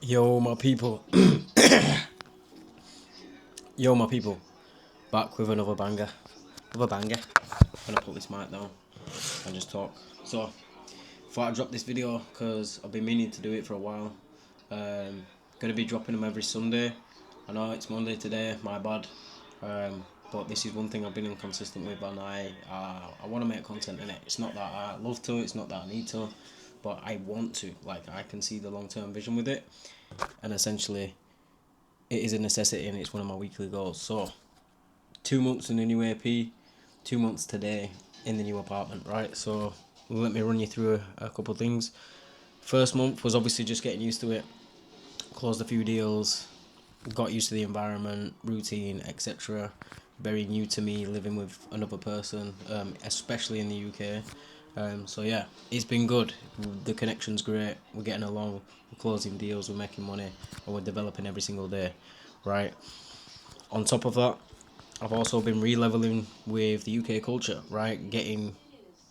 Yo, my people. Yo, my people. Back with another banger. Another banger. I'm gonna put this mic down and just talk. So, thought I'd drop this video because I've been meaning to do it for a while. Gonna be dropping them every Sunday. I know it's Monday today, my bad. But this is one thing I've been inconsistent with, and I want to make content in it. It's not that I love to, it's not that I need to, but I want to. Like, I can see the long term vision with it, and essentially it is a necessity and it's one of my weekly goals. So 2 months in the new AP, 2 months today in the new apartment, right? So let me run you through a couple of things. First month was obviously just getting used to it, closed a few deals, got used to the environment, routine, etc. Very new to me living with another person, especially in the UK. So yeah, it's been good. The connection's great. We're getting along. We're closing deals. We're making money, and we're developing every single day, right? On top of that, I've also been re-leveling with the UK culture, right? Getting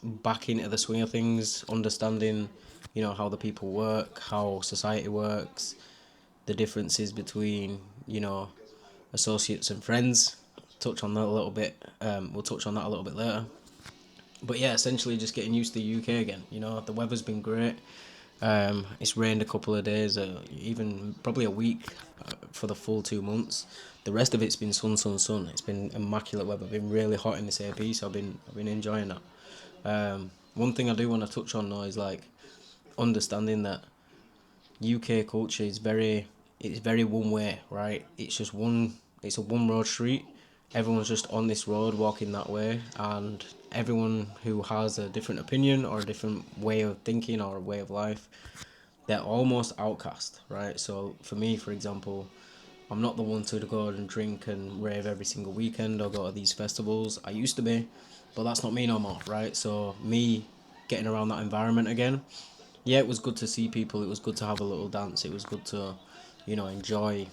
back into the swing of things, understanding, how the people work, how society works, the differences between, associates and friends. Touch on that a little bit. We'll touch on that a little bit later. But yeah, essentially just getting used to the UK again. The weather's been great. It's rained a couple of days, even probably a week for the full 2 months. The rest of it's been sun, sun, sun. It's been immaculate weather. Been really hot in this AP, so I've been enjoying that. One thing I do want to touch on though is like understanding that UK culture is very one way, right? It's a one road street. Everyone's just on this road walking that way, and everyone who has a different opinion or a different way of thinking or a way of life, they're almost outcast, right? So for me, for example, I'm not the one to go and drink and rave every single weekend or go to these festivals. I used to be, but that's not me no more, right? So me getting around that environment again, yeah, it was good to see people. It was good to have a little dance. It was good to, enjoy,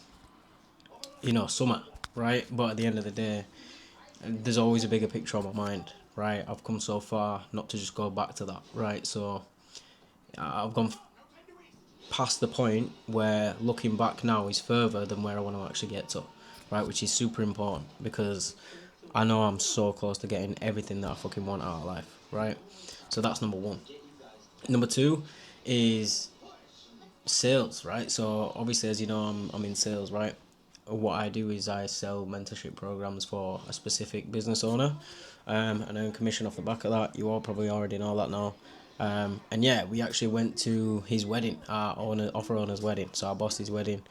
summer, right? But at the end of the day, there's always a bigger picture on my mind, right? I've come so far not to just go back to that, right? So I've gone past the point where looking back now is further than where I want to actually get to, right? Which is super important because I know I'm so close to getting everything that I fucking want out of life, right? So that's number one. Number two is sales, right? So obviously, as you know, I'm in sales, right? What I do is I sell mentorship programs for a specific business owner, and earn commission off the back of that. You all probably already know that now. And yeah, we actually went to his wedding, our offer owner's wedding. So our boss's wedding.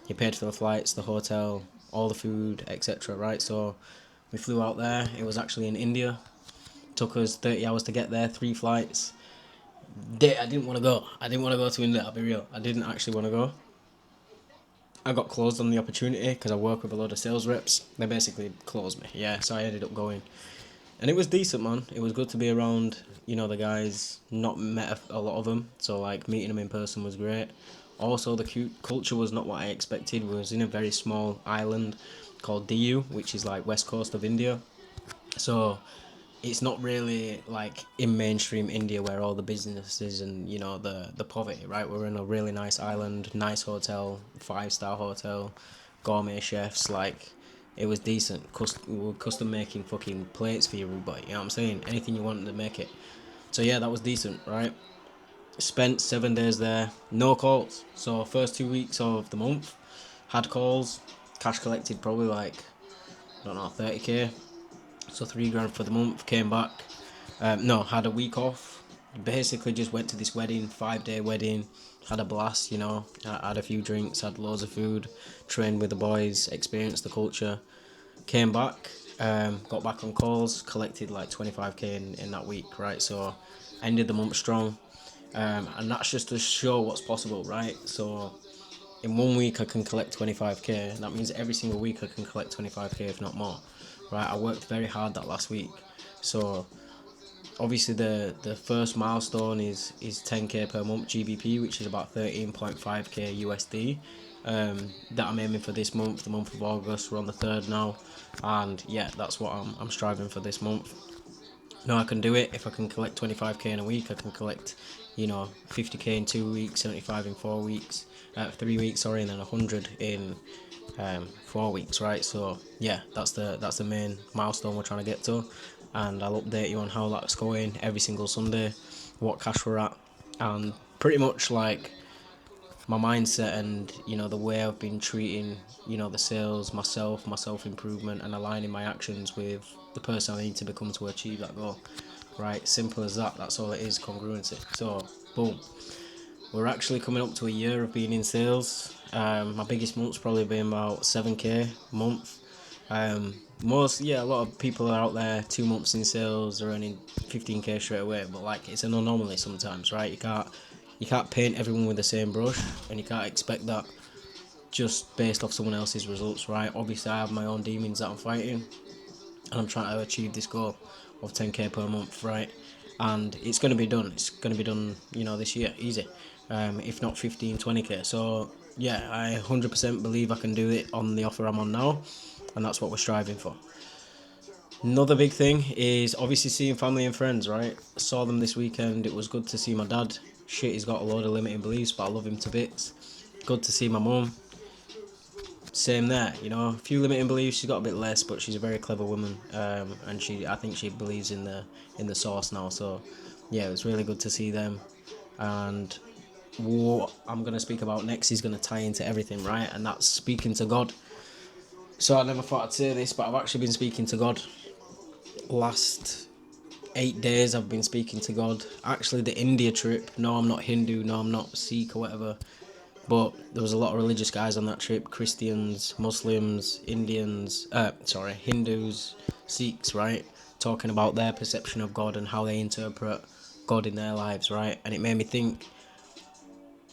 He paid for the flights, the hotel, all the food, etc. Right? So we flew out there. It was actually in India. Took us 30 hours to get there, 3 flights. I didn't want to go. I didn't want to go to India. I'll be real. I didn't actually want to go. I got closed on the opportunity because I work with a lot of sales reps. They basically closed me. Yeah, so I ended up going, and it was decent, man. It was good to be around, the guys. Not met a lot of them, so like meeting them in person was great. Also, the culture was not what I expected. We was in a very small island called Diu, which is like west coast of India. So it's not really like in mainstream India where all the businesses and the poverty, right? We're in a really nice island, nice hotel, 5-star hotel, gourmet chefs. Like it was decent. We were custom making fucking plates for everybody. You know what I'm saying? Anything you wanted to make it. So yeah, that was decent, right? Spent 7 days there, no calls. So first 2 weeks of the month, had calls, cash collected probably like I don't know 30k, so 3 grand for the month. Came back, no, had a week off. Basically, just went to this wedding, 5-day wedding. Had a blast, I had a few drinks, had loads of food, trained with the boys, experienced the culture. Came back, got back on calls, collected like 25k in that week, right? So, ended the month strong. And that's just to show what's possible, right? So, in 1 week I can collect 25k. That means every single week I can collect 25k, if not more, right? I worked very hard that last week. So, obviously the first milestone is 10k per month GBP, which is about 13.5k USD. That I'm aiming for this month, the month of August. We're on the 3rd now, and yeah, that's what I'm striving for this month. No, I can do it. If I can collect 25k in a week, I can collect, 50k in 2 weeks, 75 in 4 weeks, 3 weeks, sorry, and then 100 in 4 weeks, right? So yeah, that's the main milestone we're trying to get to, and I'll update you on how that's going every single Sunday, what cash we're at, and pretty much like my mindset and the way I've been treating the sales, my self improvement, and aligning my actions with the person I need to become to achieve that goal. Right, simple as that. That's all it is, congruency. So boom, we're actually coming up to a year of being in sales. My biggest month's probably been about 7k a month. A lot of people are out there 2 months in sales, are earning 15k straight away, but like it's an anomaly sometimes, right? You can't paint everyone with the same brush, and you can't expect that just based off someone else's results, right? Obviously, I have my own demons that I'm fighting, and I'm trying to achieve this goal of 10k per month, right? And it's going to be done. It's going to be done, this year, easy. If not 15, 20k. So yeah, I 100% believe I can do it on the offer I'm on now, and that's what we're striving for. Another big thing is obviously seeing family and friends, right? I saw them this weekend. It was good to see my dad. Shit, he's got a load of limiting beliefs, but I love him to bits. Good to see my mum. Same there, a few limiting beliefs. She's got a bit less, but she's a very clever woman, and I think she believes in the source now. So, yeah, it was really good to see them. And what I'm gonna speak about next is gonna tie into everything, right? And that's speaking to God. So I never thought I'd say this, but I've actually been speaking to God. Last 8 days, I've been speaking to God. Actually, the India trip. No, I'm not Hindu. No, I'm not Sikh or whatever. But there was a lot of religious guys on that trip: Christians, Muslims, Hindus, Sikhs, right? Talking about their perception of God and how they interpret God in their lives, right? And it made me think,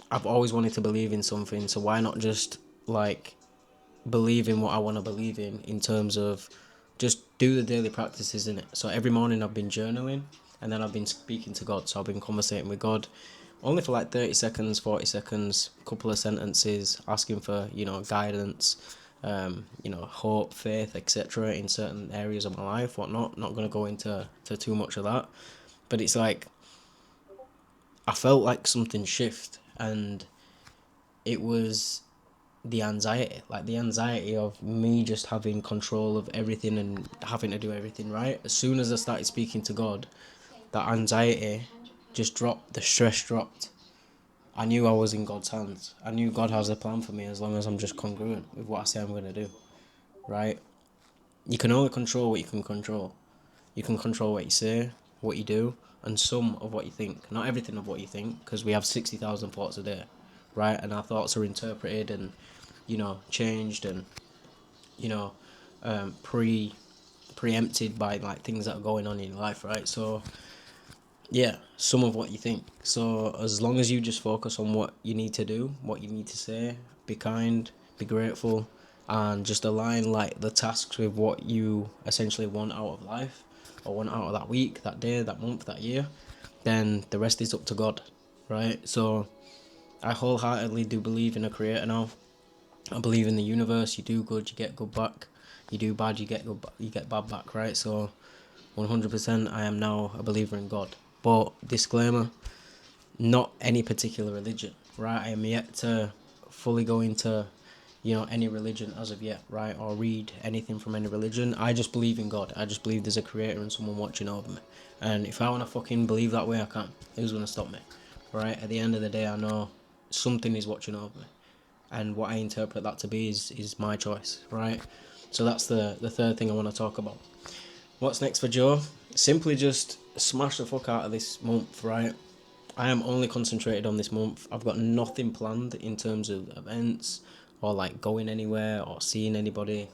I've always wanted to believe in something, so why not just like believe in what I want to believe in terms of just do the daily practices in it. So every morning I've been journaling, and then I've been speaking to God. So I've been conversating with God only for like 30 seconds, 40 seconds, couple of sentences, asking for, guidance, hope, faith, etc. in certain areas of my life, whatnot. Not going to go into too much of that. But it's like, I felt like something shift, and it was the anxiety of me just having control of everything and having to do everything right. As soon as I started speaking to God, that anxiety just dropped, the stress dropped. I knew I was in God's hands. I knew God has a plan for me as long as I'm just congruent with what I say I'm going to do, right? You can only control what you can control. You can control what you say, what you do, and some of what you think. Not everything of what you think, because we have 60,000 thoughts a day, right? And our thoughts are interpreted and, changed and, you know, preempted by like things that are going on in your life, right? So yeah, some of what you think. So as long as you just focus on what you need to do, what you need to say, be kind, be grateful, and just align like the tasks with what you essentially want out of life, or want out of that week, that day, that month, that year, then the rest is up to God, right? So I wholeheartedly do believe in a creator now. I believe in the universe. You do good, you get good back. You do bad, you get good, you get bad back, right? So 100% I am now a believer in God. But disclaimer, not any particular religion, right? I am yet to fully go into, any religion as of yet, right? Or read anything from any religion. I just believe in God. I just believe there's a creator and someone watching over me. And if I want to fucking believe that way, I can. Who's going to stop me? Right? At the end of the day, I know something is watching over me. And what I interpret that to be is my choice, right? So that's the third thing I want to talk about. What's next for Joe? Simply just smash the fuck out of this month, right? I am only concentrated on this month. I've got nothing planned in terms of events or like going anywhere or seeing anybody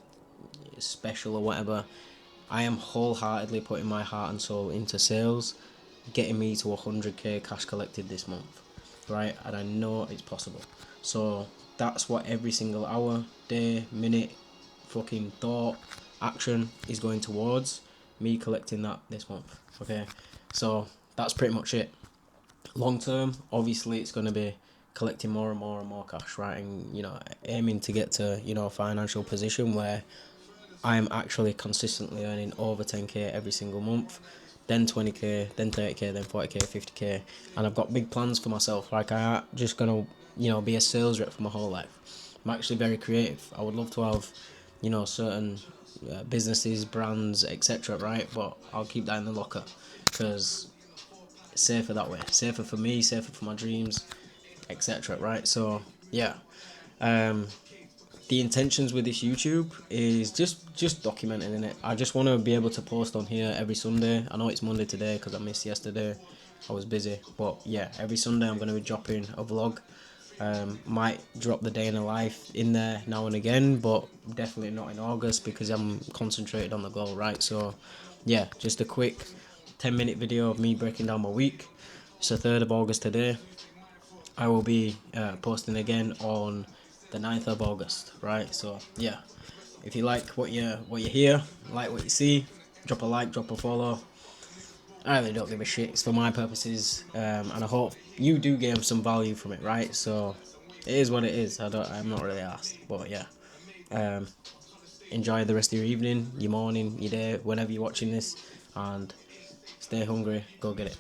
special or whatever. I am wholeheartedly putting my heart and soul into sales, getting me to 100k cash collected this month, right? And I know it's possible. So that's what every single hour, day, minute, fucking thought, action is going towards me collecting that this month. Okay, so that's pretty much it. Long term, obviously, it's going to be collecting more and more and more cash, right? And aiming to get to a financial position where I am actually consistently earning over 10k every single month. then 20k, then 30k, then 40k, 50k, and I've got big plans for myself. Like, I ain't just gonna, be a sales rep for my whole life. I'm actually very creative. I would love to have, certain businesses, brands, etc. Right, but I'll keep that in the locker because it's safer that way. Safer for me, safer for my dreams, etc. Right, so yeah. Um, the intentions with this YouTube is just documenting in it. I just want to be able to post on here every Sunday. I know it's Monday today because I missed yesterday. I was busy, but yeah, every Sunday I'm going to be dropping a vlog. Might drop the day in a life in there now and again, but definitely not in August because I'm concentrated on the goal, right? So yeah, just a quick 10-minute video of me breaking down my week. It's the 3rd of August today. I will be posting again on the 9th of August, right? So yeah, if you like what you hear, like what you see, drop a like, drop a follow. I really don't give a shit. It's for my purposes, and I hope you do gain some value from it, right? So it is what it is. I'm not really asked, but yeah. Um, enjoy the rest of your evening, your morning, your day, whenever you're watching this, and stay hungry. Go get it.